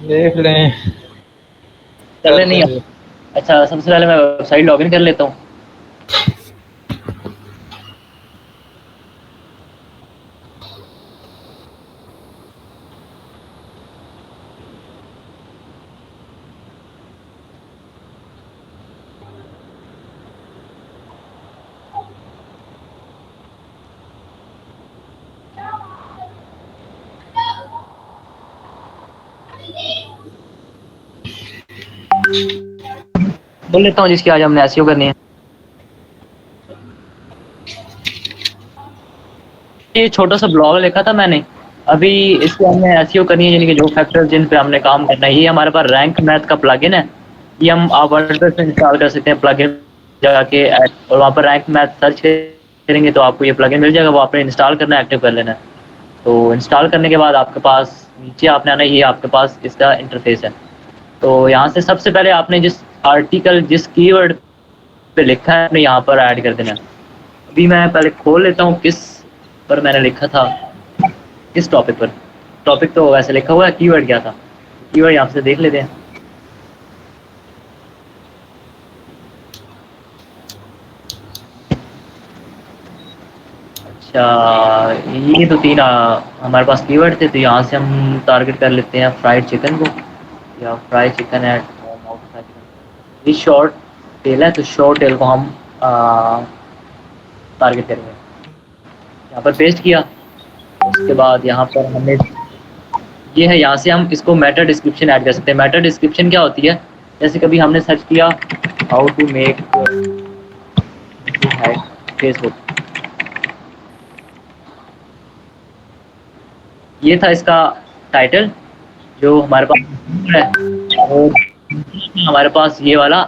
देख लें। चले करते नहीं। हैं। अच्छा, सबसे पहले मैं वेबसाइट लॉगिन कर लेता हूँ। बोल लेता हूँ जिसकी आज हमने एसईओ करनी है। ये छोटा सा ब्लॉग लिखा था मैंने। अभी इसको हमने एसईओ करनी है, यानी कि जो फैक्टर जिन पे हमने काम करना है। ये हमारे पास रैंक मैथ का प्लगइन है। ये हम आप वर्डप्रेस में इंस्टॉल कर सकते हैं प्लगइन जाके, और वहाँ पर रैंक मैथ सर्च करेंगे तो आपको ये प्लगइन मिल जाएगा। वो आपने इंस्टॉल करना है, एक्टिव कर लेना है। तो इंस्टॉल करने के बाद आपके पास नीचे आपने आना है, ये आपके पास इसका इंटरफेस है। तो यहाँ से सबसे पहले आपने जिस आर्टिकल जिस कीवर्ड पे लिखा है आपने यहाँ पर ऐड कर देना है। अभी मैं पहले खोल लेता हूँ किस पर मैंने लिखा था, किस टॉपिक पर। टॉपिक तो वैसे लिखा हुआ है, कीवर्ड क्या था, कीवर्ड यहाँ से देख लेते हैं। अच्छा, ये तो तीन हमारे पास कीवर्ड थे, तो यहाँ से हम टारगेट कर लेते हैं फ्राइड चिकन को, या फ्राइड चिकन एट होम। ये शॉर्ट टेल है, तो शॉर्ट टेल को हम टारगेट करेंगे। यहाँ पर पेस्ट किया। उसके बाद यहाँ पर हमने ये है, यहाँ से हम इसको मेटा डिस्क्रिप्शन ऐड कर सकते हैं। मेटा डिस्क्रिप्शन क्या होती है, जैसे कभी हमने सर्च किया हाउ टू मेक फेसबुक, ये था इसका टाइटल जो हमारे पास है। और हमारे पास ये वाला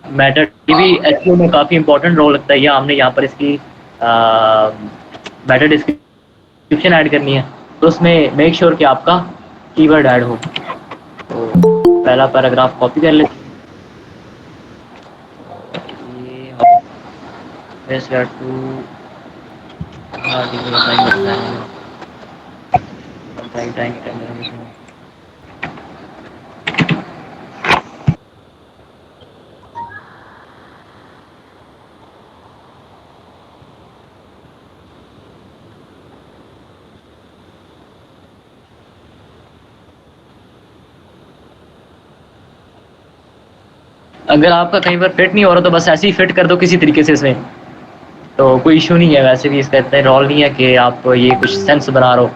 मेटा, ये भी एसईओ में काफ़ी इंपॉर्टेंट रोल लगता है। या हमने यहाँ पर इसकी मेटा डिस्क्रिप्शन ऐड करनी है, तो उसमें मेक श्योर कि आपका कीवर्ड ऐड हो। तो पहला पैराग्राफ कॉपी कर लेते हैं। ये टू अगर आपका कहीं पर फिट नहीं हो रहा तो बस ऐसे ही फिट कर दो किसी तरीके से इसमें, तो कोई इशू नहीं है। वैसे भी इसका इतना रोल नहीं है कि आप ये कुछ सेंस बना रहे हो।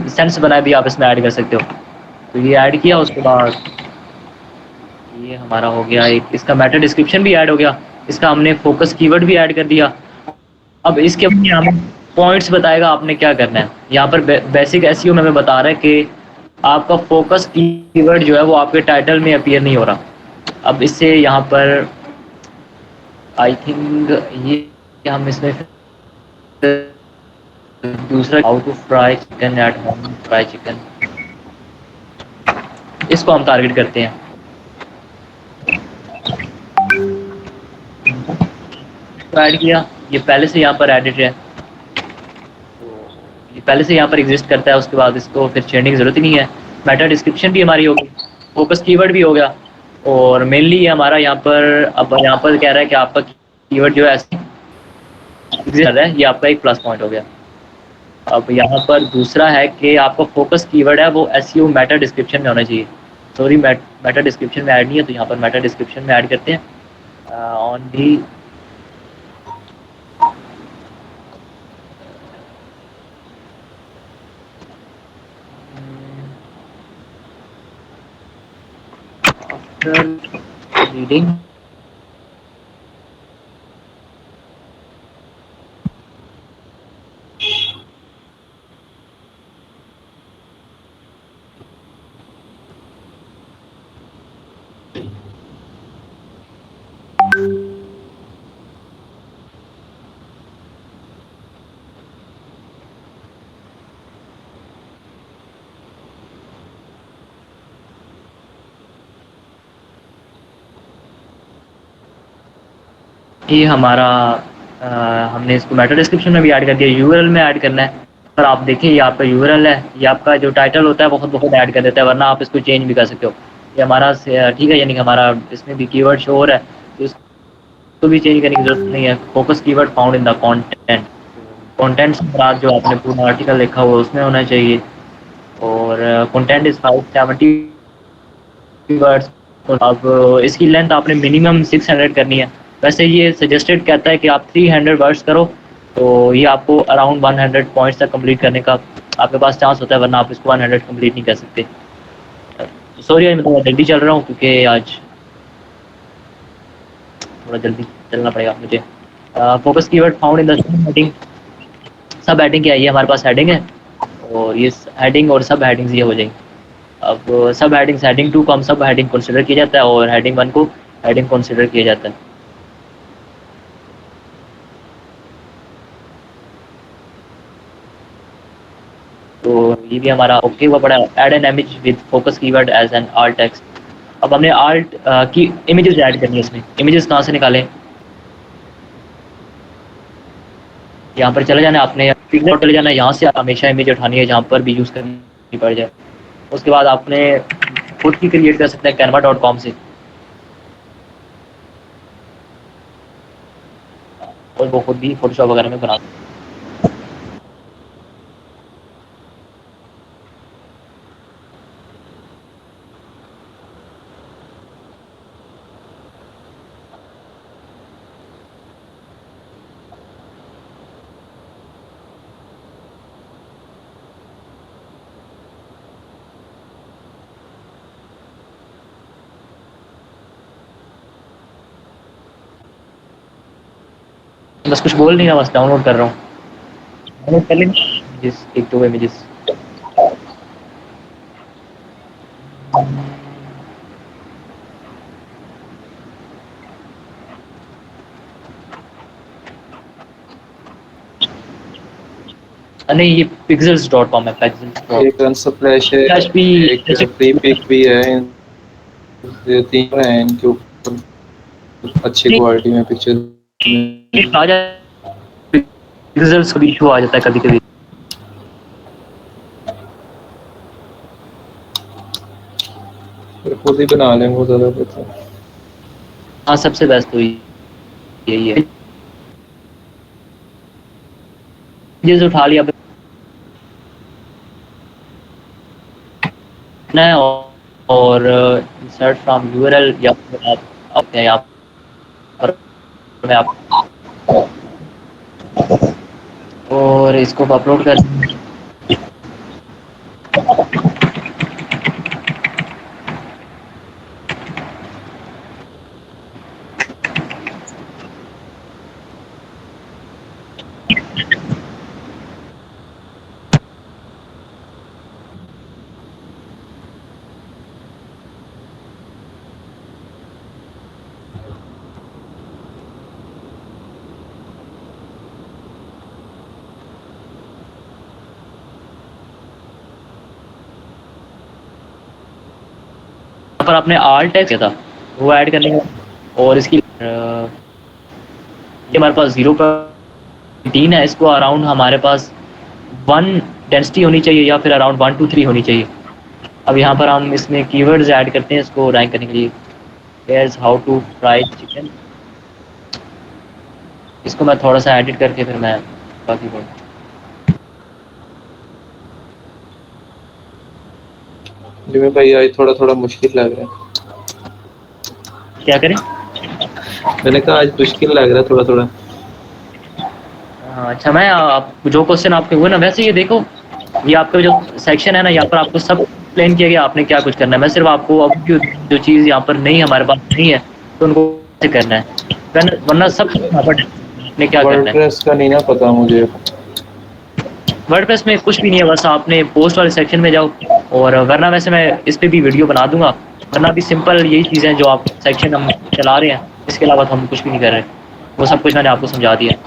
सेंस बनाए भी आप इसमें ऐड कर सकते हो। तो ये ऐड किया, उसके बाद ये हमारा हो गया एक, इसका मेटा डिस्क्रिप्शन भी ऐड हो गया। इसका हमने फोकस कीवर्ड भी ऐड कर दिया। अब इसके हमें पॉइंट्स बताएगा आपने क्या करना है। यहाँ पर बेसिक एसईओ में हमें बता रहा है कि आपका फोकस कीवर्ड जो है वो आपके टाइटल में अपीयर नहीं हो रहा। अब इससे यहाँ पर आई थिंक ये हम इसमें दूसरा how to fry chicken at home, fry chicken, इसको हम टारगेट करते हैं। तो ऐड किया, ये पहले से यहाँ पर एडिट है, तो ये पहले से यहाँ पर एग्जिस्ट करता है। उसके बाद इसको फिर छेड़ने की ज़रूरत ही नहीं है। मेटा डिस्क्रिप्शन भी हमारी होगी, फोकस कीवर्ड भी हो गया, और मेनली ये हमारा यहाँ पर, अब यहाँ पर कह रहा है कि आपका कीवर्ड जो है ऐसे एग्जिस्ट कर रहा है, ये आपका एक प्लस पॉइंट हो गया। अब यहाँ पर दूसरा है कि आपका फोकस कीवर्ड है वो एसईओ मेटा डिस्क्रिप्शन में होना चाहिए। सॉरी, मेटा डिस्क्रिप्शन में ऐड नहीं है, तो यहाँ पर मेटा डिस्क्रिप्शन में ऐड करते हैं ऑन दी आफ्टर रीडिंग। ये हमारा हमने इसको मेटा डिस्क्रिप्शन में भी ऐड कर दिया, यूआरएल में ऐड करना है। पर आप देखिए ये आपका यूआरएल है, ये आपका जो टाइटल होता है वो खुद ब खुद ऐड कर देता है, वरना आप इसको चेंज भी कर सकते हो। ये हमारा ठीक है, यानी कि हमारा इसमें भी कीवर्ड शो हो रहा है, तो इसको भी चेंज करने की ज़रूरत नहीं है। Focus keyword found in the content, content से मुराद जो आपने पूरा आर्टिकल लिखा हुआ उसमें होना चाहिए। और कंटेंट इज़ 570 वर्ड्स। तो अब इसकी लेंथ आपने मिनिमम 600 करनी है। वैसे ये सजेस्टेड कहता है कि आप 300 वर्ड्स करो, तो ये आपको अराउंड 100 पॉइंट्स तक कंप्लीट करने का आपके पास चांस होता है, वरना आप इसको 100 कंप्लीट नहीं कर सकते। सॉरी आज मैं थोड़ा जल्दी चल रहा हूँ क्योंकि आज थोड़ा जल्दी चलना पड़ेगा मुझे। Focus keyword found in the heading. सब हेडिंग क्या है, ये हमारे पास हेडिंग है और ये हेडिंग और सब हेडिंग्स ये हो जाएंगी। अब सब हेडिंग्स, हेडिंग 2 को हम सब हेडिंग कंसिडर किया जाता है और हेडिंग 1 को हेडिंग कंसिडर किया जाता है। तो ये भी हमारा ओके हुआ पड़ा। Add an image with focus keyword as an alt text. अब हमने आल्ट की इमेजेस ऐड करनी है। इसमें इमेजेस कहाँ से निकालें, यहाँ पर चले जाना है आपने, पिक्चर चले जाना है, यहाँ से हमेशा इमेज उठानी है जहाँ पर भी यूज़ करनी पड़ जाए। उसके बाद आपने खुद की क्रिएट कर सकते हैं canva.com से, और वो खुद भी फोटोशॉप वगैरह में बना। बस कुछ बोल नहीं रहा, बस डाउनलोड कर रहा हूँ। डाउनलोड कर लेंगे इमेजेस, एक दो इमेजेस। नहीं, ये pixels.com है, pixels. एक अनस्प्लैश है, फ्लैश भी एक फ्री पिक भी है, ये तीन हैं इनके ऊपर अच्छी क्वालिटी में पिक्चर आ जाए, पिक्सल्स कभी इशू आ जाता है कभी कभी। खुद ही बना लें, वो ज़्यादा बेहतर है। हाँ, सबसे बेस्ट तो यही है। इमेजेस उठा लिया है और इंसर्ट फ्रॉम यूआरएल, या फिर आप यहाँ पर मैं आप और इसको अपलोड कर। पर आपने आल टैक्स किया था वो ऐड करने का, और इसकी ये हमारे पास 0.3 है, इसको अराउंड हमारे पास 1 डेंसिटी होनी चाहिए या फिर अराउंड 1 to 3 होनी चाहिए। अब यहाँ पर हम इसमें कीवर्ड्स ऐड करते हैं इसको रैंक करने के लिए। Here's how to fry chicken, इसको मैं थोड़ा सा एडिट करके फिर मैं बाकी बोल। जिम्मे भाई आज थोड़ा थोड़ा मुश्किल लग रहा है। क्या करें? मैंने कहा आज मुश्किल लग रहा है थोड़ा थोड़ा। हाँ, अच्छा, मैं आप जो क्वेश्चन आपके हुए ना, वैसे ये देखो, ये आपका जो सेक्शन है ना, यहाँ पर आपको सब एक्सप्लेन किया गया आपने क्या कुछ करना है। मैं सिर्फ आपको अब जो चीज़ यहाँ पर नहीं हमारे पास नहीं है तो उनको कैसे करना है, वरना सब यहाँ पर आपने क्या करना है। वर्डप्रेस का नहीं ना पता मुझे। वर्डप्रेस में कुछ भी नहीं है, बस आपने पोस्ट वाले सेक्शन में जाओ, और वरना वैसे मैं इस पर भी वीडियो बना दूंगा। वरना भी सिंपल यही चीज़ें जो आप सेक्शन हम चला रहे हैं, इसके अलावा तो हम कुछ भी नहीं कर रहे, वो सब कुछ मैंने आपको समझा दिया।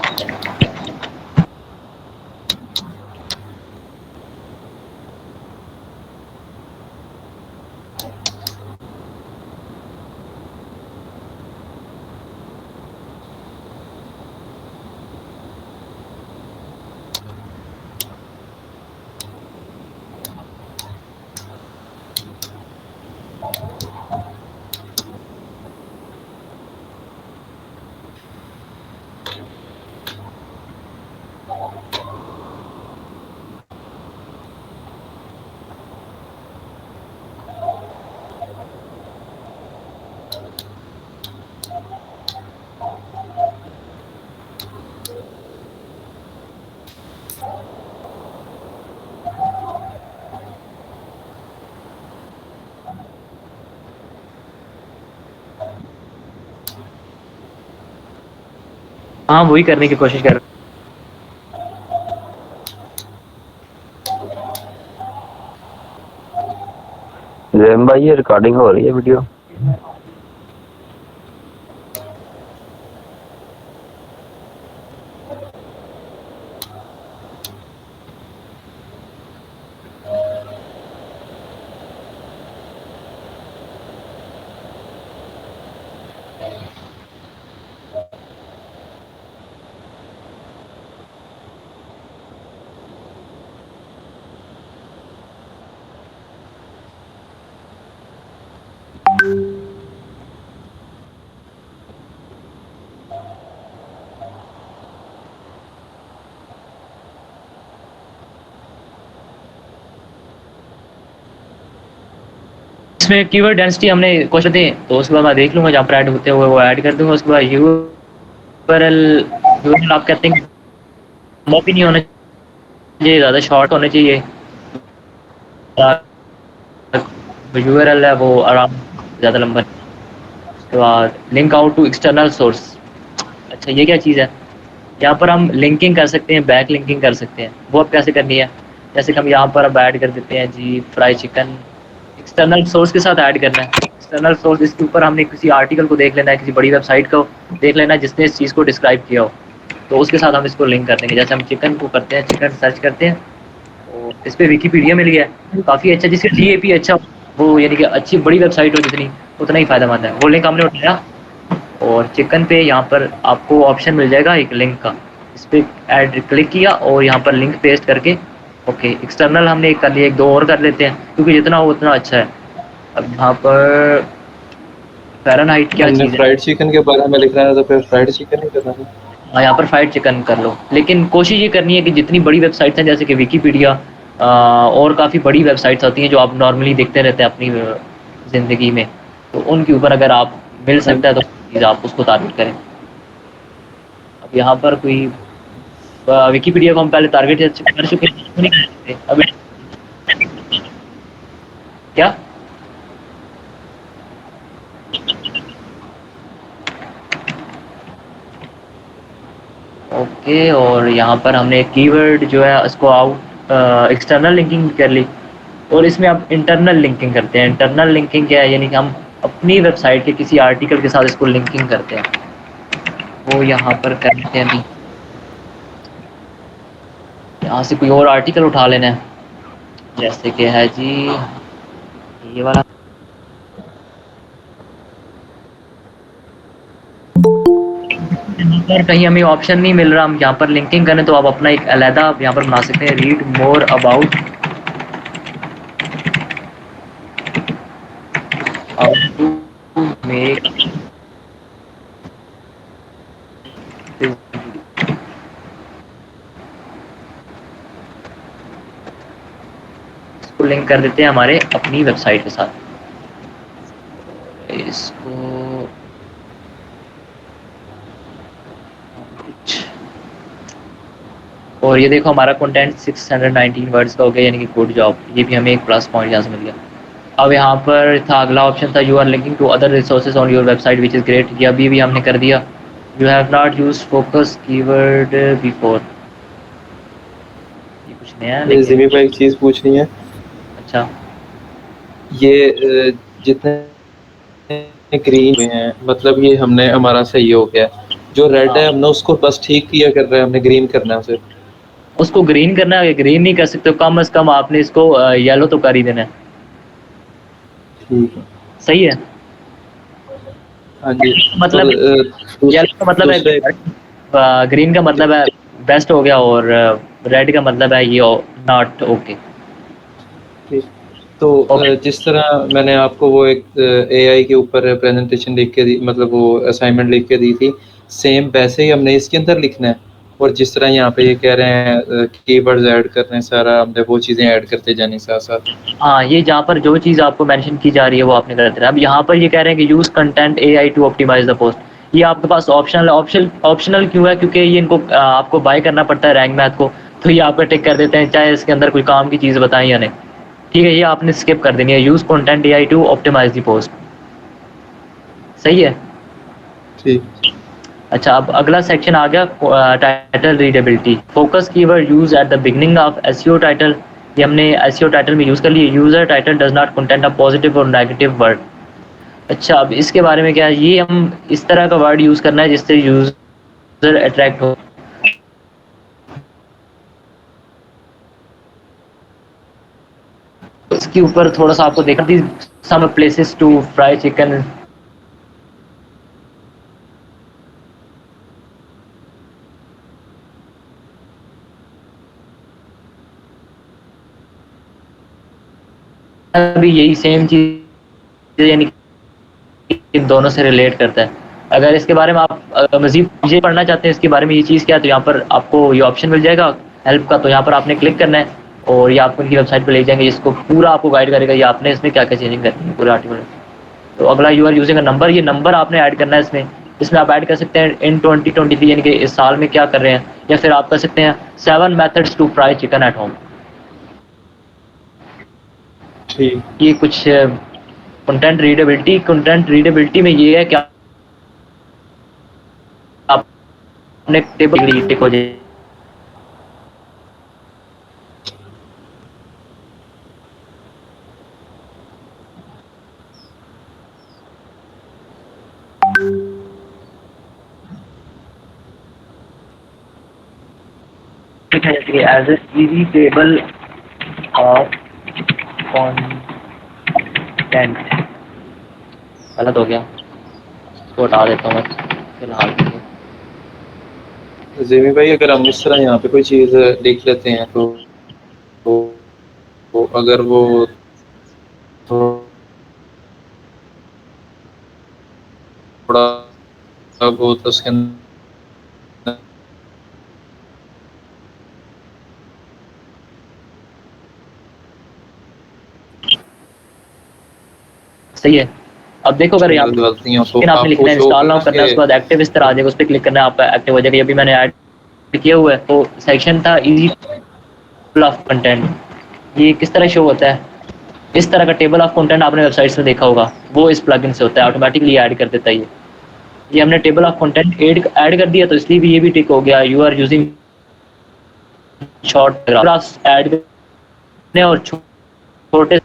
हाँ वही करने की कोशिश कर रहा जैम भाई ये रिकॉर्डिंग हो रही है वीडियो? इसमें कीवर्ड डेंसिटी हमने क्वेश्चन थे, तो उसके बाद मैं देख लूँगा जहाँ पर ऐड होते हुए वो ऐड कर दूँगा। उसके बाद यूआरएल आप कहते हैं लंबा भी नहीं होना चाहिए, ज़्यादा शॉर्ट होना चाहिए। यूआरएल है वो आराम ज़्यादा लंबा। उसके बाद link out to external source. अच्छा ये क्या चीज़ है? यहाँ पर हम लिंकिंग कर सकते हैं, बैक लिंकिंग कर सकते हैं। वो अब कैसे करनी है? जैसे कि हम यहाँ पर अब ऐड कर देते हैं जी फ्राई चिकन, एक्सटर्नल सोर्स के साथ ऐड करना है। एक्सटर्नल सोर्स इसके ऊपर हमने किसी आर्टिकल को देख लेना है, किसी बड़ी वेबसाइट को देख लेना है जिसने इस चीज़ को डिस्क्राइब किया हो, तो उसके साथ हम इसको लिंक कर देंगे। जैसे हम चिकन को करते हैं, चिकन सर्च करते हैं, तो इस पर विकीपीडिया मिल गया है काफ़ी अच्छा, जिसके DAP अच्छा वो, यानी कि अच्छी बड़ी वेबसाइट हो जितनी, उतना ही फ़ायदेमंद है। वो लिंक हमने उठाया और चिकन पे यहाँ पर आपको ऑप्शन मिल जाएगा एक लिंक का, इस पर ऐड क्लिक किया और यहाँ पर लिंक पेस्ट करके ओके एक्सटर्नल हमने एक कर लिया, एक दो और कर लेते हैं क्योंकि जितना हो उतना अच्छा है। अब यहाँ पर फ़ारेनहाइट क्या हमने चीज़ है? फ्राइड चिकन के बारे में लिखना है तो फिर फ्राइड चिकन ही करना है। हाँ यहाँ पर फ्राइड चिकन कर लो, लेकिन कोशिश ये करनी है कि जितनी बड़ी वेबसाइट्स हैं जैसे कि विकीपीडिया और काफ़ी बड़ी वेबसाइट्स होती हैं जो आप नॉर्मली देखते रहते हैं अपनी ज़िंदगी में, तो उनके ऊपर अगर आप मिल हाँ सकता है तो प्लीज़ आप उसको टारगेट करें। अब यहाँ पर कोई विकीपीडिया को हम पहले टारगेट कर चुके हैं, इसको नहीं कर सकते अभी क्या? ओके और यहाँ पर हमने कीवर्ड जो है उसको आउट एक्सटर्नल लिंकिंग कर ली, और इसमें आप इंटरनल लिंकिंग करते हैं। इंटरनल लिंकिंग क्या है? यानी कि हम अपनी वेबसाइट के किसी आर्टिकल के साथ इसको लिंकिंग करते हैं, वो यहाँ पर करते हैं। यहाँ से कोई और आर्टिकल उठा लेना है, जैसे कि है जी ये वाला। यहाँ पर कहीं हमें ऑप्शन नहीं मिल रहा, हम यहाँ पर लिंकिंग करें तो आप अपना एक अलहदा यहाँ पर बना सकते हैं, read more about how to make इसको लिंक कर देते हैं हमारे अपनी वेबसाइट के साथ। इसको और ये देखो हमारा कंटेंट 619 वर्ड्स का हो गया, यानी कि गुड जॉब, ये भी हमें एक प्लस पॉइंट यहाँ से मिल गया। अब यहाँ पर था अगला ऑप्शन था you are linking to other resources on your website which is great, ये अभी भी हमने कर दिया। You have not use focus keyword before, ये कुछ नया है ये लेकिन जिमी भाई एक चीज़ पूछनी है। अच्छा ये जितने ग्रीन हुए हैं मतलब ये हमने हमारा सही हो गया, जो रेड है हमने उसको बस ठीक किया कर रहे हैं, हमने ग्रीन करना है उसे। उसको ग्रीन करना है, ग्रीन नहीं कर सकते, कम से कम आपने इसको येलो तो कर ही देना है। ठीक है, सही है, हाँ जी। मतलब येलो का मतलब दूसरे है, ग्रीन का मतलब है बेस्ट हो गया, और रेड का मतलब है ये नॉट ओके। तो ओके जिस तरह मैंने आपको वो एक AI के ऊपर प्रेजेंटेशन लिख के दी, मतलब वो असाइनमेंट लिख के दी थी, सेम वैसे ही हमने इसके अंदर लिखना है। और जिस तरह यहाँ पे ये कह रहे हैं कीवर्ड्स ऐड कर रहे हैं, सारा हमने वो चीज़ें ऐड करते जानी साथ साथ। हाँ, ये जहाँ पर जो चीज़ आपको मेंशन की जा रही है वो आपने कर देना। अब यहाँ पर ये कह रहे हैं कि use content AI to optimise the post, ये आपके पास ऑप्शनल ऑप्शनल क्यों है? क्योंकि ये इनको आपको बाय करना पड़ता है रैंक मैथ को, तो ये आपका टिक कर देते हैं चाहे इसके अंदर कोई काम की चीज़ बताएं या नहीं। ठीक है, ये आपने स्किप कर देनी है, use content AI to optimise the post. सही है। ठीक। अच्छा, अब अगला सेक्शन आ गया title readability. Focus keyword use at the beginning of SEO title. ये हमने एसईओ टाइटल में यूज़ कर लिए। User title does not content a positive और नेगेटिव वर्ड। अच्छा, अब इसके बारे में क्या है, ये हम इस तरह का वर्ड यूज़ करना है जिससे यूज़र अट्रैक्ट हो। इसके ऊपर थोड़ा सा आपको देखना थी, some places to fry chicken. अभी यही सेम चीज़ यानी इन दोनों से रिलेट करता है। अगर इसके बारे में आप मज़ीद चीज़ें पढ़ना चाहते हैं इसके बारे में, ये चीज़ क्या है, तो यहाँ पर आपको ये ऑप्शन मिल जाएगा हेल्प का। तो यहाँ पर आपने क्लिक करना है और ये आपको इनकी वेबसाइट पे ले जाएंगे, जिसको पूरा आपको गाइड करेगा ये आपने इसमें क्या क्या चेंजिंग करनी है पूरे आर्टिकल में। तो अगला you are using a number, ये नंबर आपने ऐड करना है इसमें। इसमें आप ऐड कर सकते हैं इन 2023 यानी कि इस साल में क्या कर रहे हैं, या फिर आप कर सकते हैं 7 methods to fry chicken at home. ठीक। ये कुछ कंटेंट रीडेबिलिटी में ये है कि आपने टेबल टिक हो जाए। As easy table of content. गलत हो गया, इसको हटा देता हूँ मैं फिलहाल। जेमी भाई, अगर हम इस तरह यहाँ पे कोई चीज़ लिख लेते हैं तो, तो अगर वो थोड़ा बहुत उसके अंदर सही है। अब देखो, अगर यहाँ गलतियों तो लेकिन आपने लिखना आपको है, शो इंस्टॉल नाउ होगा करना है, उसके बाद एक्टिव इस तरह आ जाएगा, उस पर क्लिक करना है, आपका एक्टिव हो जाएगा। ये भी मैंने ऐड किया हुआ है। तो सेक्शन था इजी ऑफ कंटेंट। ये किस तरह शो होता है, इस तरह का टेबल ऑफ कंटेंट आपने वेबसाइट्स में देखा होगा, वो इस प्लगइन से होता है, ऑटोमेटिकली ऐड कर देता है। ये हमने टेबल ऑफ कंटेंट ऐड कर दिया, तो इसलिए भी ये भी टिक हो गया। You are using short paragraphs add करने और छोटे,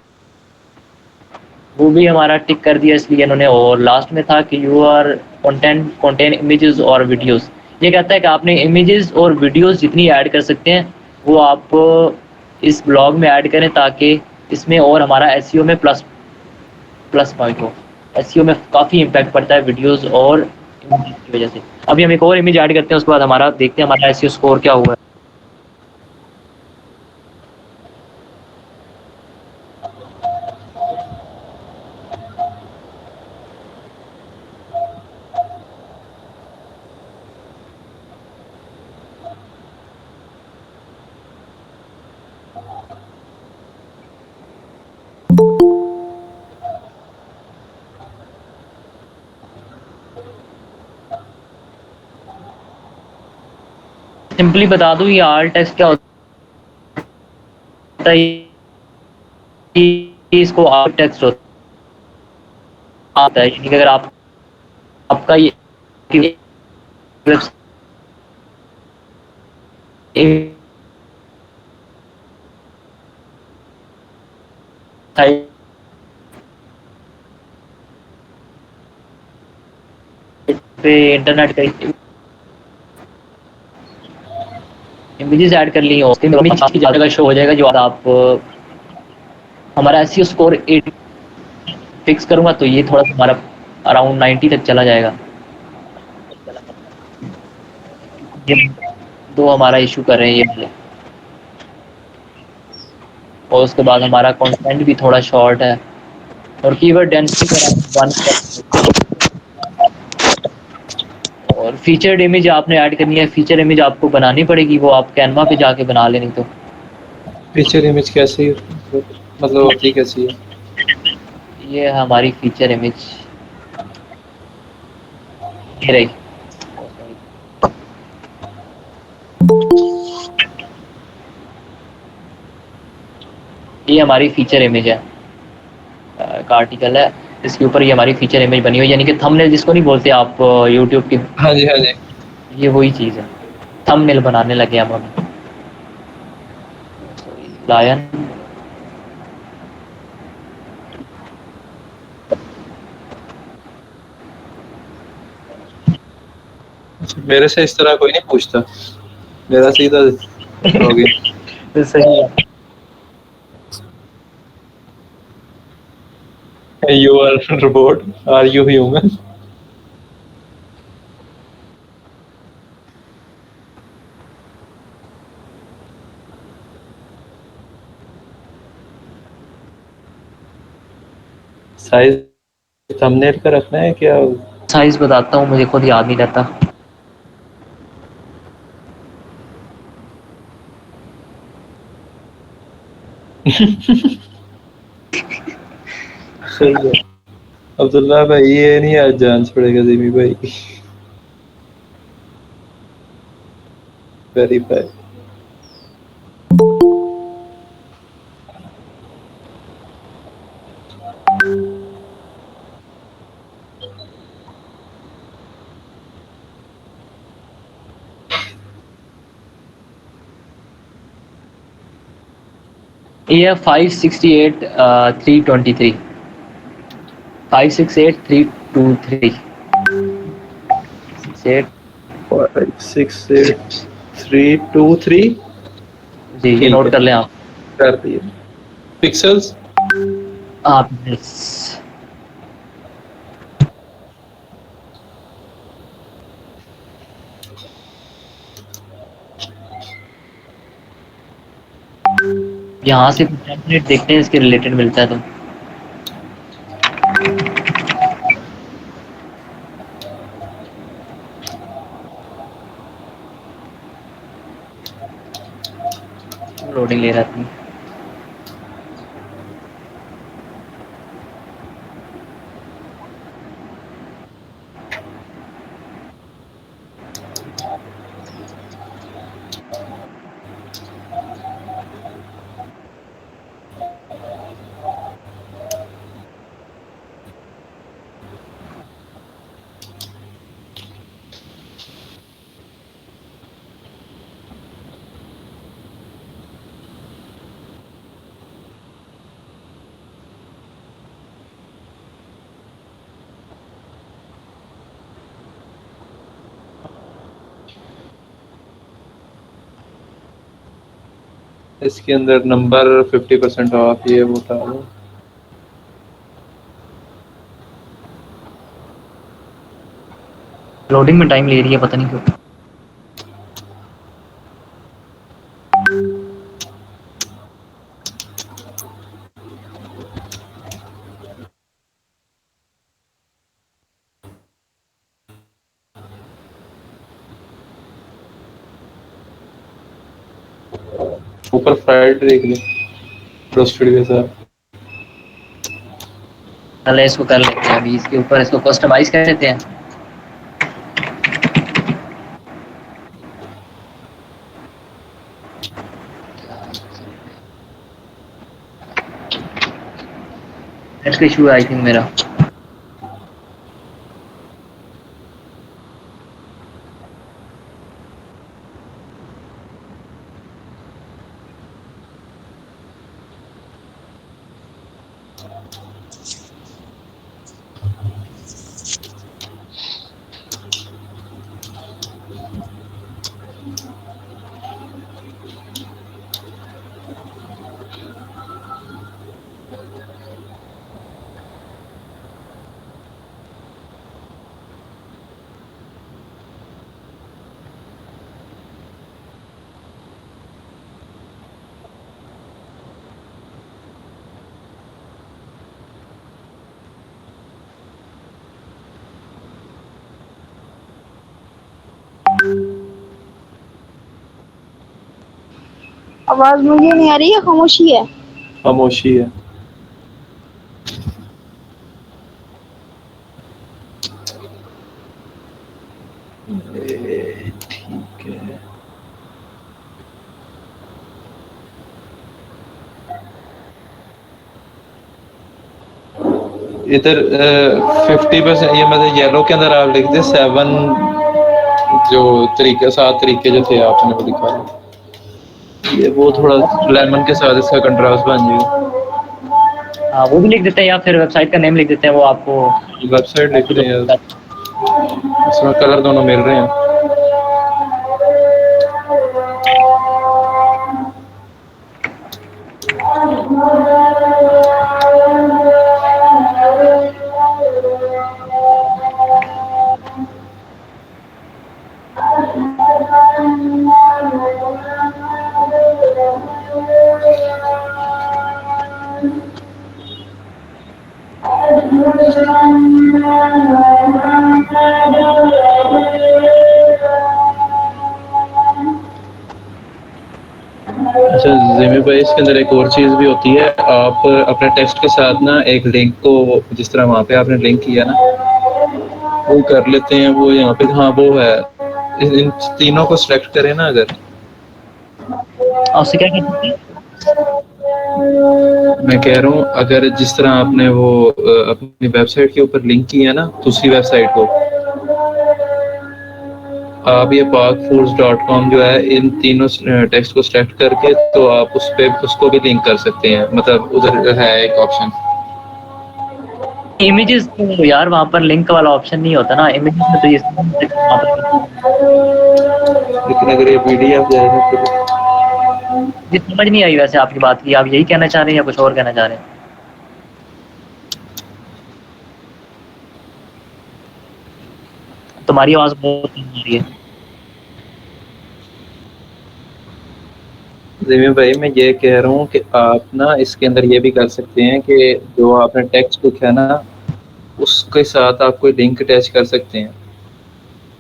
वो भी हमारा टिक कर दिया इसलिए इन्होंने। और लास्ट में था कि यू आर कंटेन इमेजेस और वीडियोस। ये कहता है कि आपने इमेजेस और वीडियोस जितनी ऐड कर सकते हैं वो आप इस ब्लॉग में ऐड करें, ताकि इसमें और हमारा एसईओ में प्लस पॉइंट हो। एसईओ में काफ़ी इम्पैक्ट पड़ता है वीडियोस और इमेजेस की वजह से। अभी हम एक और इमेज ऐड करते हैं, उसके बाद हमारा देखते हैं हमारा एसईओ स्कोर क्या हुआ है। सिंपली बता दूं, ये आल्ट टेक्स्ट क्या होता है, इसको आल्ट टेक्स्ट आता है। यानी कि अगर आपका ये पे इंटरनेट का इमेजेस ऐड कर ली हो, उसके इमेज की ज़्यादा शो हो जाएगा। जो आप हमारा एसईओ स्कोर 8 फिक्स करूंगा, तो ये थोड़ा सा हमारा अराउंड 90 तक चला जाएगा। ये दो हमारा इशू कर रहे हैं ये वाले। और उसके बाद हमारा कंटेंट भी थोड़ा शॉर्ट है और कीवर्ड डेंसिटी का 1। और फीचर्ड इमेज आपने ऐड करनी है। फीचर इमेज आपको बनानी पड़ेगी, वो आप कैनवा पे जाके बना लेनी। तो पिक्चर इमेज कैसी मतलब होती कैसी है? ये हमारी फीचर इमेज ये रही। ये हमारी फीचर इमेज है का आर्टिकल है। इसके ऊपर ये हमारी फीचर इमेज बनी हुई है, यानी कि थंबनेल जिसको नहीं बोलते आप यूट्यूब की, हाँ जी, हाँ जी। ये वही चीज़ है। थंबनेल बनाने लगे अब हम। लायन मेरे से इस तरह कोई नहीं पूछता, मेरा सीधा लॉगिन। तो सही है। You are robot, are you human? Size thumbnail का रखना है क्या? साइज बताता हूँ, मुझे खुद याद नहीं रहता। सही है। अब्दुल्ला भाई ये नहीं आज जान छोड़ेगा जिमी भाई। वेरीफाई। ये 568 323 568 323 68। 568 323। जी ये ठीक नोट है, कर लें आप। कर दिए। पिक्सल्स आप यहाँ से टेम्पलेट देखते हैं, इसके रिलेटेड मिलता है तो। लोडिंग ले रहा था। इसके अंदर नंबर 50% ऑफ, ये वो उठा लो। लोडिंग में टाइम ले रही है, पता नहीं क्यों। ऊपर फ्राइड देख ले, रोस्टेड के साथ। पहले इसको कर लेते हैं, अभी इसके ऊपर इसको कस्टमाइज कर लेते हैं। नेट इशू है आई थिंक मेरा। आवाज मुझे नहीं आ रही है, खामोशी है। खामोशी है। ठीक है। इधर 50% ये मतलब येलो के अंदर आप लिख दे 7 जो तरीके 7 तरीके जो थे आपने वो दिखा ये वो थोड़ा लेमन के साथ इसका कंट्रास्ट बन जाएगा। हाँ वो भी लिख देते हैं या फिर वेबसाइट का नेम लिख देते हैं, वो आपको वेबसाइट लिखते हैं यार, इसमें कलर दोनों मिल रहे हैं। अच्छा जिमी भाई, इसके अंदर एक और चीज़ भी होती है, आप अपने टेक्स्ट के साथ ना एक लिंक को, जिस तरह वहाँ पे आपने लिंक किया ना, वो कर लेते हैं। वो यहाँ पे हाँ वो है, इन तीनों को सिलेक्ट करें ना अगर, उससे क्या कहते हैं? मैं कह रहा हूँ अगर जिस तरह आपने वो अपनी वेबसाइट के ऊपर लिंक किया ना दूसरी वेबसाइट को, आप ये pakfoods.com जो है इन तीनों टेक्स्ट को सिलेक्ट करके तो आप उस पे उसको भी लिंक कर सकते हैं। मतलब उधर है एक ऑप्शन इमेजेस तो यार वहाँ पर लिंक वाला ऑप्शन नहीं होता ना इमेजेस में, तो ये लेकिन अगर ये पीडीएफ जाएगा तो ये समझ नहीं आई वैसे आपकी बात की, आप यही कहना चाह रहे हैं या कुछ और कहना चाह रहे हैं? तुम्हारी आवाज बहुत कम आ रही है। जिमी भाई मैं ये कह रहा हूँ कि आप ना इसके अंदर ये भी कर सकते हैं कि जो आपने टेक्स्ट बुक है ना उसके साथ आप कोई लिंक अटैच कर सकते हैं।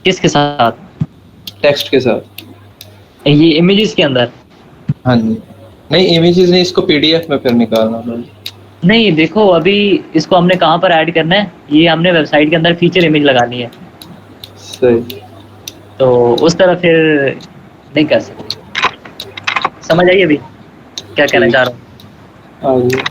किसके साथ? टेक्स्ट के साथ। ये इमेजेस के अंदर? हाँ जी, नहीं इमेजेस नहीं, इसको पीडीएफ में फिर निकालना होगा। नहीं देखो अभी इसको हमने कहाँ पर ऐड करना है, ये हमने वेबसाइट के अंदर फीचर इमेज लगानी है, सही। तो उस तरह फिर नहीं कर सकते। समझ आई अभी क्या कहना चाह रहा हूँ? आगे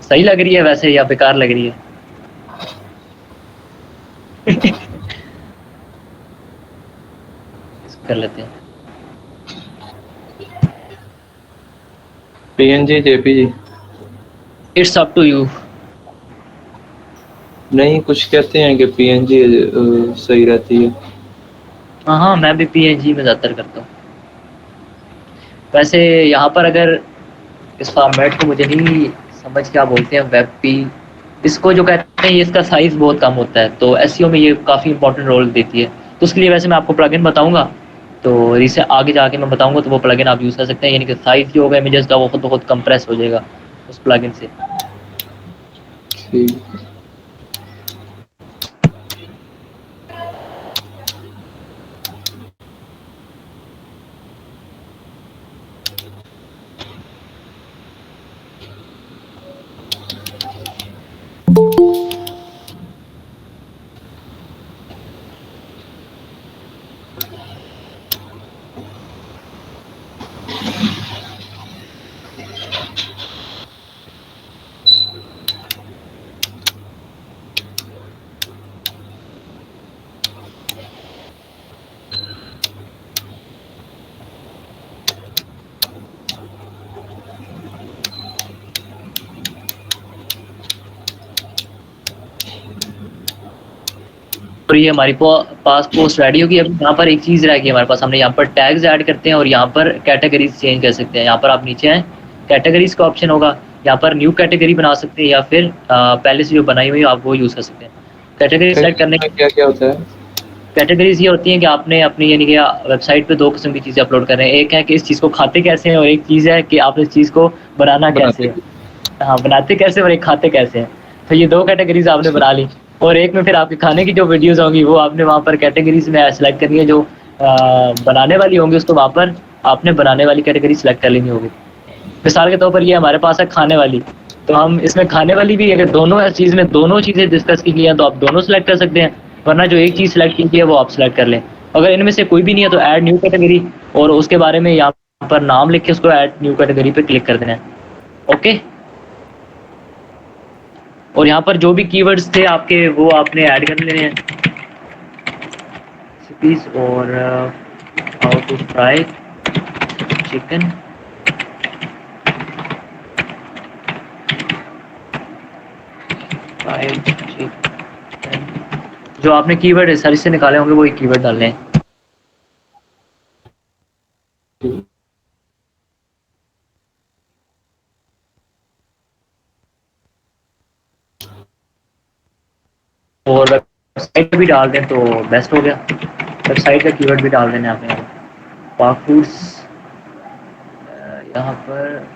सही लग रही है वैसे या बेकार लग रही है? इसको कर लेते हैं। PNG JPG it's up to you. नहीं, कुछ कहते हैं कि पीएनजी सही रहती है। हाँ मैं भी पीएनजी में ज़्यादातर करता हूँ। वैसे यहाँ पर अगर इस फॉर्मेट को मुझे नहीं समझ क्या बोलते हैं, वेब पी इसको जो कहते हैं, ये इसका साइज़ बहुत कम होता है, तो एसईओ में ये काफ़ी इंपॉर्टेंट रोल देती है। तो उसके लिए वैसे मैं आपको प्लगइन बताऊंगा, तो इसे आगे जाके मैं बताऊंगा, तो वो प्लगइन आप यूज़ कर सकते हैं। यानी कि साइज़ जो होगा इमेजेस का वो खुद बहुत कंप्रेस हो जाएगा उस प्लगइन से। ठीक। और ये हमारी पास पोस्ट रेडी होगी। अब यहाँ पर एक चीज़ रह गई हमारे पास, हमने यहाँ पर टैग्स ऐड करते हैं और यहाँ पर कैटेगरीज चेंज कर सकते हैं। यहाँ पर आप नीचे आए, कैटेगरीज का ऑप्शन होगा, यहाँ पर न्यू कैटेगरी बना सकते हैं या फिर पहले से जो बनाई हुई आप वो यूज़ कर सकते हैं। कैटेगरी सेलेक्ट करने क्या क्या होता है? कैटेगरीज ये होती हैं कि आपने अपनी यानी कि वेबसाइट पे दो किस्म की चीज़ें अपलोड कर रहे हैं। एक है कि इस चीज़ को खाते कैसे हैं और एक चीज़ है कि आप इस चीज़ को बनाना कैसे है। हाँ, बनाते कैसे और एक खाते कैसे हैं। तो ये दो कैटेगरीज आपने बना ली, और एक में फिर आपके खाने की जो वीडियोस होंगी वो आपने वहाँ पर कैटेगरीज में सेलेक्ट करनी है। जो बनाने वाली होंगी उसको वहाँ पर आपने बनाने वाली कैटेगरी सेलेक्ट कर लेनी होगी। मिसाल के तौर पर ये हमारे पास है खाने वाली, तो हम इसमें खाने वाली भी अगर दोनों चीज़ में दोनों चीज़ें डिस्कस की गई हैं तो आप दोनों सेलेक्ट कर सकते हैं, वरना जो एक चीज़ सेलेक्ट की है वो आप सेलेक्ट कर लें। अगर इनमें से कोई भी नहीं है तो ऐड न्यू कैटेगरी, और उसके बारे में यहाँ पर नाम लिख के उसको ऐड न्यू कैटेगरी पे क्लिक कर देना है। ओके, और यहाँ पर जो भी कीवर्ड्स थे आपके वो आपने ऐड कर लेने हैं, रेसिपीज और how to fry chicken, fried chicken, जो आपने कीवर्ड सर्च से निकाले होंगे वो एक कीवर्ड डालने हैं। और वेबसाइट भी डाल दें तो बेस्ट हो गया, वेबसाइट का कीवर्ड भी डाल देना आपने। पाक फूड्स यहाँ पर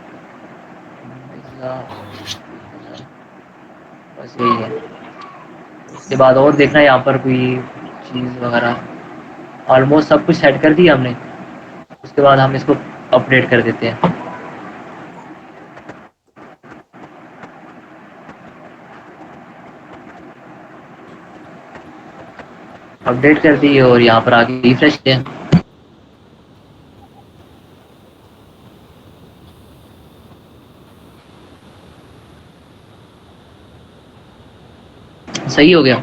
बस यही है। उसके बाद और देखना यहाँ पर कोई चीज़ वगैरह, ऑलमोस्ट सब कुछ सेट कर दिया हमने। उसके बाद हम इसको अपडेट कर देते हैं। अपडेट कर दी और यहाँ पर आगे रिफ्रेश किया। सही हो गया।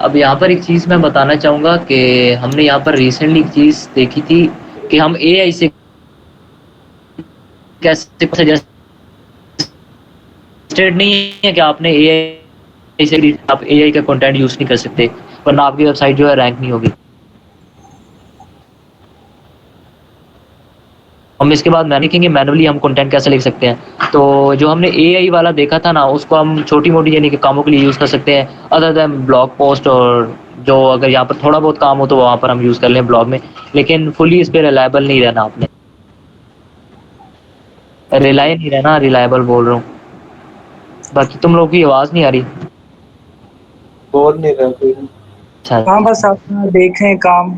अब यहाँ पर एक चीज़ मैं बताना चाहूँगा कि हमने यहाँ पर रिसेंटली एक चीज़ देखी थी कि हम एआई से कैसे सजेस्टेड नहीं है कि आपने एआई से आप एआई का कंटेंट यूज़ नहीं कर सकते, वरना आपकी वेबसाइट जो है रैंक नहीं होगी। हम इसके बाद देखेंगे मैनुअली हम कंटेंट कैसे लिख सकते हैं। तो जो हमने एआई वाला देखा था ना, उसको हम छोटी मोटी यानी कि कामों के लिए यूज़ कर सकते हैं, अदर देन ब्लॉग पोस्ट, और जो अगर यहाँ पर थोड़ा बहुत काम हो तो वहाँ पर हम यूज़ कर लें ब्लॉग में, लेकिन फुली इस पर रिलायबल नहीं रहना। आपने नहीं रहना, रिलायबल बोल रहा हूँ। बाकी तुम लोगों की आवाज़ नहीं आ रही। बोल नहीं रहा कोई। अच्छा हाँ बस अपना देख रहे हैं काम।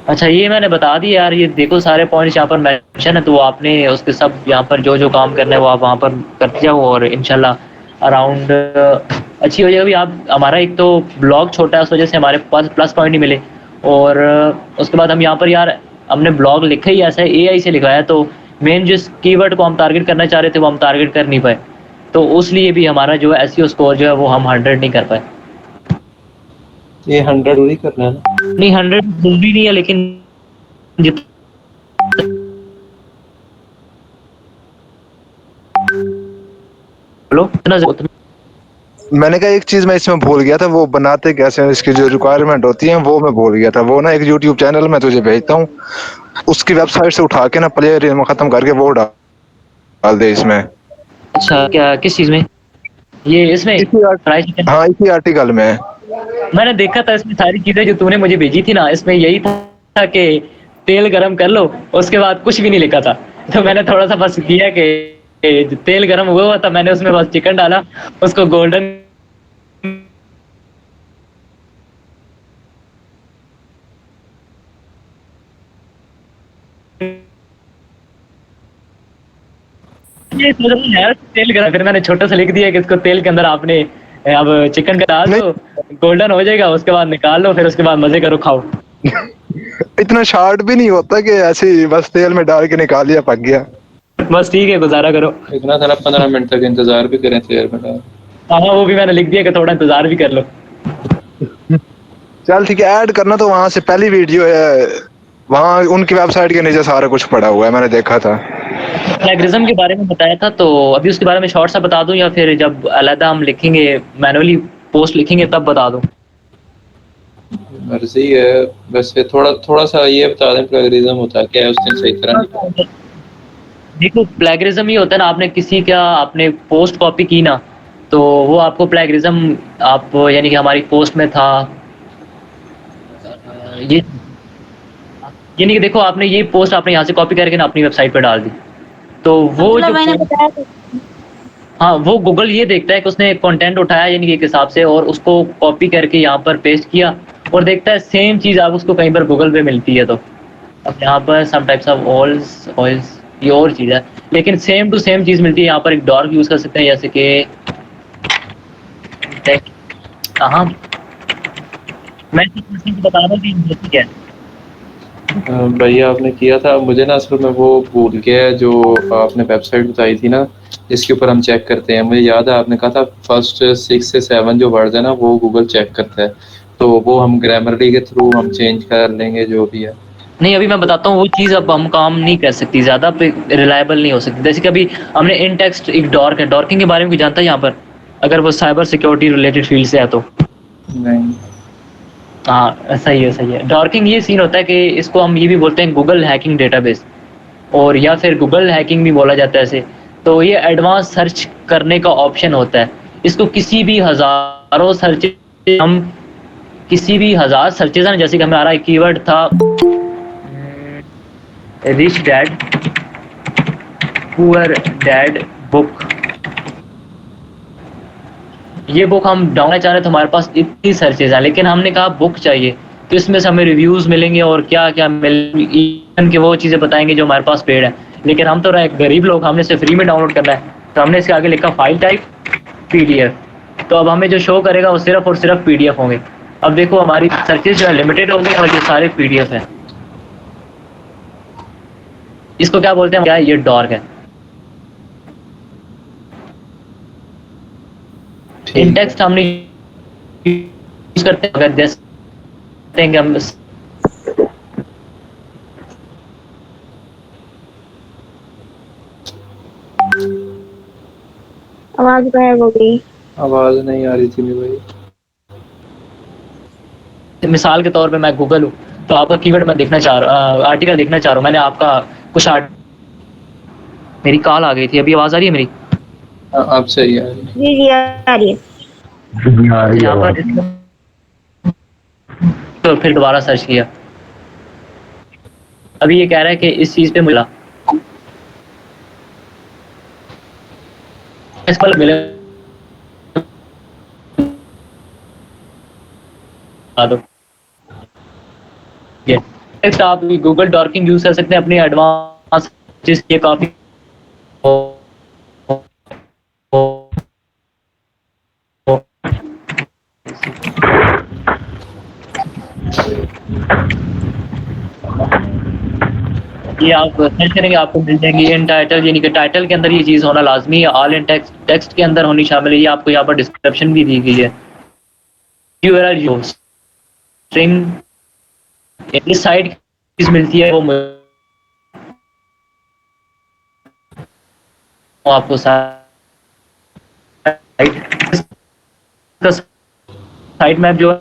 अच्छा, ये मैंने बता दिया यार, ये देखो सारे पॉइंट्स यहाँ पर मेंशन है, तो आपने उसके सब यहाँ पर जो जो काम करना है वो आप वहाँ पर करते जाओ और इंशाल्लाह अराउंड अच्छी हो जाएगी। अभी आप हमारा एक तो ब्लॉग छोटा है, उस वजह से हमारे पास प्लस पॉइंट नहीं मिले, और उसके बाद हम यहाँ पर यार हमने ब्लॉग लिखा ही ऐसा है, एआई से लिखा है, तो मेन जिस कीवर्ड को हम टारगेट करना चाह रहे थे वो हम टारगेट कर नहीं पाए, तो उसलिए भी हमारा जो है एसईओ स्कोर जो है वो हम 100 नहीं कर पाए। ये 100 पूरी करना है ना? नहीं 100 जरूरी नहीं है, लेकिन मैंने कहा एक चीज मैं इसमें भूल गया था, वो बनाते कैसे हैं, इसकी जो रिक्वायरमेंट होती है वो मैं भूल गया था। वो ना एक यूट्यूब चैनल में तुझे भेजता हूँ, उसकी वेबसाइट से उठा के ना प्लेयर खत्म करके वो डाल दे इसमें। अच्छा, क्या किस चीज में? ये इसमें हाँ इसी आर्टिकल में मैंने देखा था, इसमें सारी चीजें जो तूने मुझे भेजी थी ना, इसमें यही था कि तेल गरम कर लो, उसके बाद कुछ भी नहीं लिखा था। तो मैंने थोड़ा सा बस किया कि तेल गरम हुआ था, मैंने उसमें बस चिकन डाला, उसको गोल्डन तेल गरम, फिर मैंने छोटा सा लिख दिया कि इसको तेल के अंदर आपने अब चिकन का डाल दो, गोल्डन हो जाएगा, उसके बाद निकाल लो, फिर उसके बाद मजे करो, खाओ। इतना शार्ट भी नहीं होता कि ऐसे ही बस तेल में डाल के निकाल लिया, पक गया। बस ठीक है, गुजारा करो। इतना सारा 15 मिनट तक इंतजार भी करें तेल में डाल। हाँ वो भी मैंने लिख दिया कि थोड़ा इंतजार भी कर लो। चल ठीक है, ऐड करना तो वहां से पहली वीडियो है, वहाँ उनकी वेबसाइट के नीचे सारा कुछ पड़ा हुआ है, मैंने देखा था। प्लेगरिज्म के बारे में बताया था, तो अभी उसके बारे में शॉर्ट सा बता दूं या फिर जब अलग हम लिखेंगे मैनुअली पोस्ट लिखेंगे तब बता दूं? मर्जी है, वैसे थोड़ा सा ये बता दें प्लेगरिज्म होता है क्या है, उस दिन सही तरह नहीं। देखो प्लेगरिज्म ये होता है ना, आपने किसी का आपने पोस्ट कॉपी की ना, तो वो आपको प्लेगरिज्म, आप यानी कि हमारी पोस्ट में था ये, यानी कि देखो आपने ये पोस्ट आपने यहाँ से कॉपी करके ना अपनी वेबसाइट पर डाल दी, तो वो जो मैंने बताया था। हाँ वो गूगल ये देखता है कि उसने कंटेंट उठाया यानी कि एक हिसाब से, और उसको कॉपी करके यहाँ पर पेस्ट किया, और देखता है सेम चीज़ आप उसको कहीं पर गूगल पे मिलती है। तो अब यहाँ पर सम टाइप्स ऑफ ऑयल्स ये और चीज़ है, लेकिन सेम टू सेम चीज़ मिलती है। यहाँ पर एक डॉर्क यूज़ कर सकते हैं, जैसे कि हाँ मैं सिर्फ बता रहा हूँ कि बेसिक है। भैया आपने किया था, मुझे ना असल में वो भूल गया जो आपने वेबसाइट बताई थी ना जिसके ऊपर हम चेक करते हैं। मुझे याद है आपने कहा था फर्स्ट 6 से 7 जो वर्ड है ना वो गूगल चेक करता है, तो वो हम ग्रामरली के थ्रू हम चेंज कर लेंगे जो भी है। नहीं, अभी मैं बताता हूँ वो चीज़ अब हम काम नहीं कर सकती, ज़्यादा रिलायबल नहीं हो सकती। जैसे कि अभी हमने इन टेक्स्ट एक डॉर्क है, डॉर्किंग के बारे में कोई जानता है यहाँ पर, अगर वो साइबर सिक्योरिटी रिलेटेड फील्ड से है तो? नहीं। हाँ सही है, सही है। डॉर्किंग ये सीन होता है कि इसको हम ये भी बोलते हैं गूगल हैकिंग डेटाबेस, और या फिर गूगल हैकिंग भी बोला जाता है इसे। तो ये एडवांस सर्च करने का ऑप्शन होता है। इसको किसी भी हज़ारों सर्चेज, हम किसी भी 1000 सर्चेज हैं, जैसे कि हमें आ रहा है कीवर्ड था rich dad poor dad book, ये बुक हम डाउनलोड चाह रहे तो हमारे पास इतनी सर्चेज हैं, लेकिन हमने कहा बुक चाहिए, तो इसमें से हमें रिव्यूज़ मिलेंगे और क्या क्या मिलेंगे, इवन कि वो चीज़ें बताएंगे जो हमारे पास पेड है। लेकिन हम तो रहे गरीब लोग, हमने इसे फ्री में डाउनलोड करना है, तो हमने इसके आगे लिखा फाइल टाइप PDF। तो अब हमें जो शो करेगा वो सिर्फ और सिर्फ PDF होंगे। अब देखो हमारी सर्चेज जो है लिमिटेड होंगी और ये सारे PDF हैं। इसको क्या बोलते हैं, क्या ये डॉर्क है। इन टेक्स्ट हमने यूज करते हैं, अगर जैसे हम आवाज गायब हो गई। आवाज नहीं आ रही थी मेरी भाई। मिसाल के तौर पे मैं गूगल हूँ, तो आपका कीवर्ड मैं देखना चाह रहा हूँ, आर्टिकल देखना चाह रहा हूँ, मैंने आपका कुछ मेरी कॉल आ गई थी, अभी आवाज आ रही है मेरी? आप सही है। जी जी आ रही है। यहाँ पर तो फिर दोबारा सर्च किया, अभी ये कह रहा है कि इस चीज पे मिला, इस पर मिले दो। नेक्स्ट आप गूगल डॉर्किंग यूज कर सकते हैं अपनी एडवांस चीज, ये काफी ये आप सर्च करेंगे आपको मिल जाएंगे इन टाइटल, यानी कि टाइटल के अंदर ये चीज़ होना लाजमी है, ऑल इन टेक्स्ट टेक्स्ट के अंदर होनी शामिल है। ये आपको यहाँ पर डिस्क्रिप्शन भी दी गई है। URL जो स्ट्रिंग इस साइट चीज मिलती है वो आपको साइट मैप जो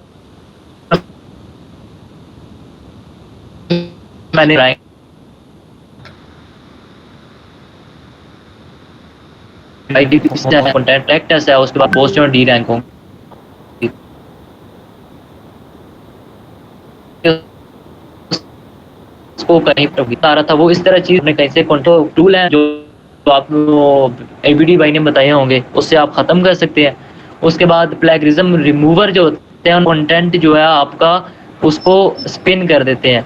मैंने कंटेंट ऐसा है, उसके बाद पोस्ट और डी रैंक होंगे। उसको कहीं पर बता रहा था वो इस तरह चीज में कैसे कंट्रोल टूल है जो आप ABD भाई ने बताए होंगे, उससे आप खत्म कर सकते हैं। उसके बाद प्लेगरिज्म रिमूवर जो होते हैं, कंटेंट जो है आपका उसको स्पिन कर देते हैं।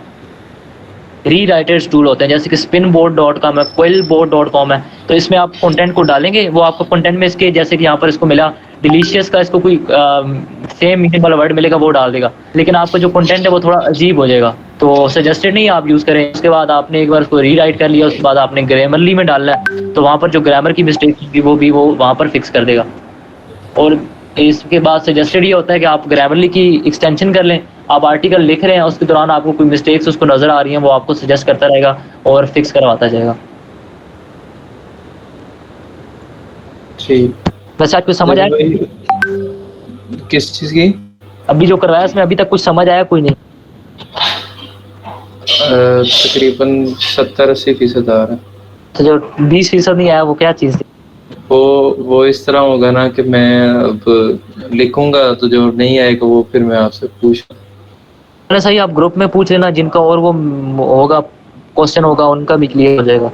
रीराइटर्स टूल होते हैं जैसे कि spinboard.com है, quillboard.com है, तो इसमें आप कंटेंट को डालेंगे, वो आपको कंटेंट में इसके जैसे कि यहाँ पर इसको मिला डिलीशियस का, इसको कोई सेम मीनिंग वाला वर्ड मिलेगा वो डाल देगा, लेकिन आपका जो कंटेंट है वो थोड़ा अजीब हो जाएगा, तो सजेस्टेड नहीं आप यूज़ करें। उसके बाद आपने एक बार उसको रीराइट कर लिया, उसके बाद आपने ग्रामरली में डालना है, तो वहाँ पर जो ग्रामर की मिस्टेक होगी वो वहाँ पर फिक्स कर देगा। और इसके बाद सजेस्टेड ये होता है कि आप ग्रामरली की एक्सटेंशन कर लें। आप आर्टिकल लिख रहे हैं उसके दौरान आपको कोई मिस्टेक्स उसको नज़र आ रही हैं, वो आपको सजेस्ट करता रहेगा और फिक्स करवाता जाएगा। ठीक। वैसे आपको समझ आया किस चीज़ की? अभी जो करवाया इसमें अभी तक कुछ समझ आया कोई नहीं? तकरीबन 70-80% आ रहा है। तो जो 20% नहीं आया वो क्या चीज़ थी? वो इस तरह होगा ना कि मैं अब लिखूंगा तो जो नहीं आएगा वो फिर मैं आपसे पूछ। सही, आप ग्रुप में पूछ लेना जिनका और वो होगा क्वेश्चन होगा उनका भी क्लियर हो जाएगा।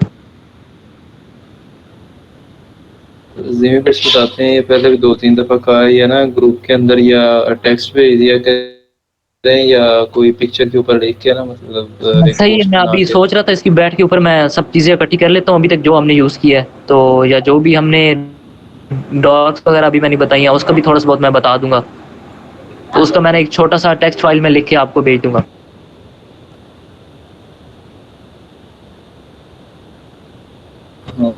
जिम्मे पे बताते हैं, ये पहले भी 2-3 दफ़ा कहा है या ना ग्रुप के अंदर या टेक्स्ट भेज दिया करते हैं या कोई पिक्चर के ऊपर लिख के ना, मतलब सही है। मैं अभी सोच रहा था इसकी बैठ के ऊपर मैं सब चीज़ें इकट्ठी कर लेता हूँ अभी तक जो हमने यूज़ किया है, तो या जो भी हमने डॉक्स वगैरह अभी मैंने बताई है उसका भी थोड़ा सा बहुत मैं बता दूंगा। तो उसका मैंने एक छोटा सा टेक्स्ट फाइल में लिख के आपको भेज दूंगा। हाँ।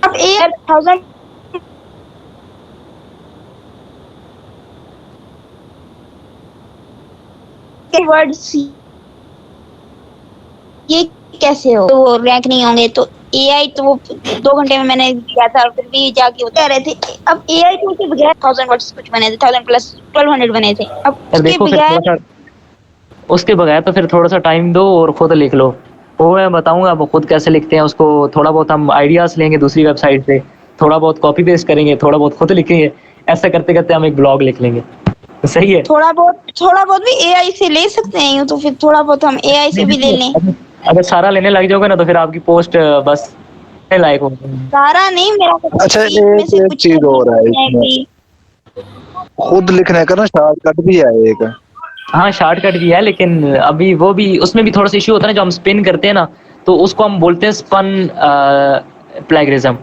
आप 8,000 के वर्ड्स ये कैसे हो, तो वो रैंक नहीं होंगे। तो एआई तो वो 2 घंटे में मैंने दिया था, और फिर भी जाके वो कह रहे थे। अब एआई टूल के बगैर 1000 वर्ड्स कुछ बने थे, 1000 प्लस 1200 बने थे। अब यार उसके देखो फिर बगैर थोड़ा सा उसके बगैर तो फिर थोड़ा सा टाइम दो और खुद लिख लो। वो मैं बताऊंगा वो खुद कैसे लिखते हैं उसको। थोड़ा बहुत हम आइडियाज लेंगे दूसरी वेबसाइट से, थोड़ा बहुत कॉपी पेस्ट करेंगे, थोड़ा बहुत खुद लिखेंगे। ऐसा करते करते हम एक ब्लॉग लिख लेंगे। तो सही है। थोड़ा बहुत भी एआई से ले सकते हैं, यूं तो फिर थोड़ा बहुत हम एआई से नहीं भी ले देखो, लें। अगर सारा लेने लग जाओगे ना तो फिर आपकी पोस्ट बस लाइक हो। सारा नहीं, मेरा अच्छा, बीच में से एक कुछ चीज और है है इसमें, कि खुद लिखने का ना शॉर्टकट भी है एक। हाँ शॉर्टकट भी है, लेकिन अभी वो भी उसमें भी थोड़ा सा इश्यू होता है ना, जो हम स्पिन करते हैं ना तो उसको हम बोलते हैं स्पन प्लेगरिज्म।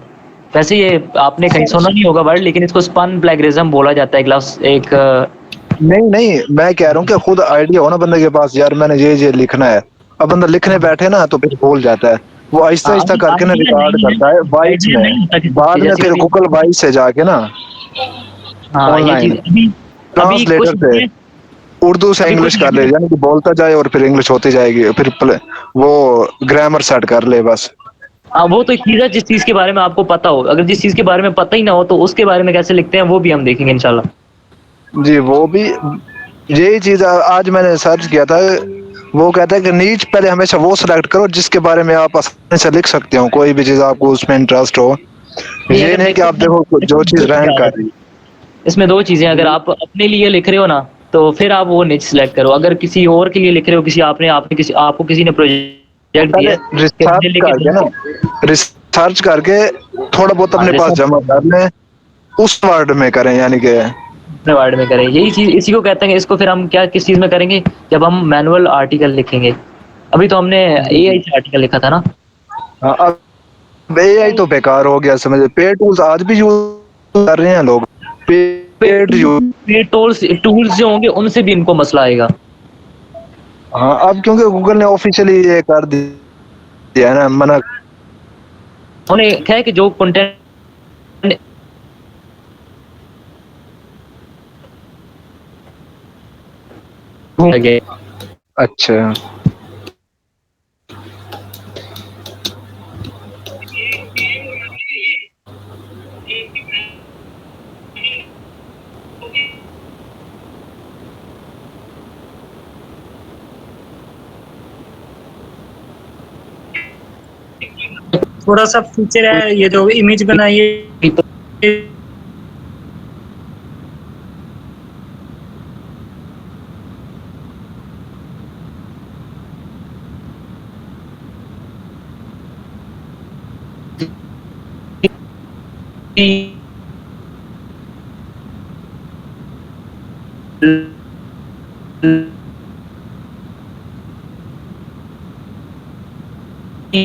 वैसे ये आपने कहीं सुना नहीं होगा वर्ड, लेकिन इसको स्पन प्लेगरिज्म बोला जाता है। क्लास एक नहीं नहीं, मैं कह रहा हूँ कि खुद आइडिया हो ना बंदे के पास, यार मैंने ये लिखना है। अब बंदा लिखने बैठे ना तो फिर भूल जाता है। वो आहिस्ता आहिस्ता करके ना आइडिया रिकॉर्ड नहीं है, करता है वॉइस आइडिया में, नहीं होता किसी बाद चीज़, में जैसे फिर कि गूगल वॉइस से जाके ना हाँ ये चीज ऑनलाइन अभी अभी कुछ ट्रांसलेटर से उर्दू से अभी इंग्लिश कुछ कर ले, यानी कि बोलता जाए और फिर इंग्लिश होती जाएगी, फिर वो ग्रामर सेट कर ले बस। हाँ वो तो एक चीज है जिस चीज के बारे में आपको पता हो। अगर जिस चीज के बारे में पता ही ना हो तो उसके बारे में कैसे लिखते हैं वो भी हम देखेंगे इंशाल्लाह। जी वो भी, यही चीज आज मैंने सर्च किया था। वो कहता है कि नीच पहले हमेशा वो सिलेक्ट करो जिसके बारे में आप आसानी से लिख सकते हो, कोई भी चीज आपको उसमें इंटरेस्ट हो। नहीं ये अगर नहीं कि देखो आप देखो जो चीज रैंक कर रही। इसमें दो चीजें, अगर आप अपने लिए लिख रहे हो ना तो फिर आप वो निच सिलेक्ट करो। अगर किसी और के लिए लिख रहे हो, किसी आपने आपने किसी आपको किसी ने प्रोजेक्ट पहले दिया है कि रिसर्च मुझे लेके करके ना, रिसर्च करके थोड़ा बहुत अपने पास जमा कर लें, उस वर्ड में करें, यानी कि अपने वर्ड में करें। यही चीज इसी को कहते हैं। इसको फिर हम क्या किस चीज में करेंगे, जब हम मैनुअल आर्टिकल लिखेंगे। अभी तो हमने एआई से आर्टिकल लिखा था ना। हाँ, अब एआई तो बेकार हो गया समझ। पे टूल्स आज भी यूज कर रहे हैं लोग, पेड यूज। ये टूल्स जो होंगे उनसे भी इनको मसला आएगा। हाँ, अब क्योंकि गूगल ने ऑफिशियली ये कर दिया है ना मना। उन्हें क्या है कि जो कंटेंट लगे अच्छा, थोड़ा सा फीचर है ये जो इमेज बनाई है। कि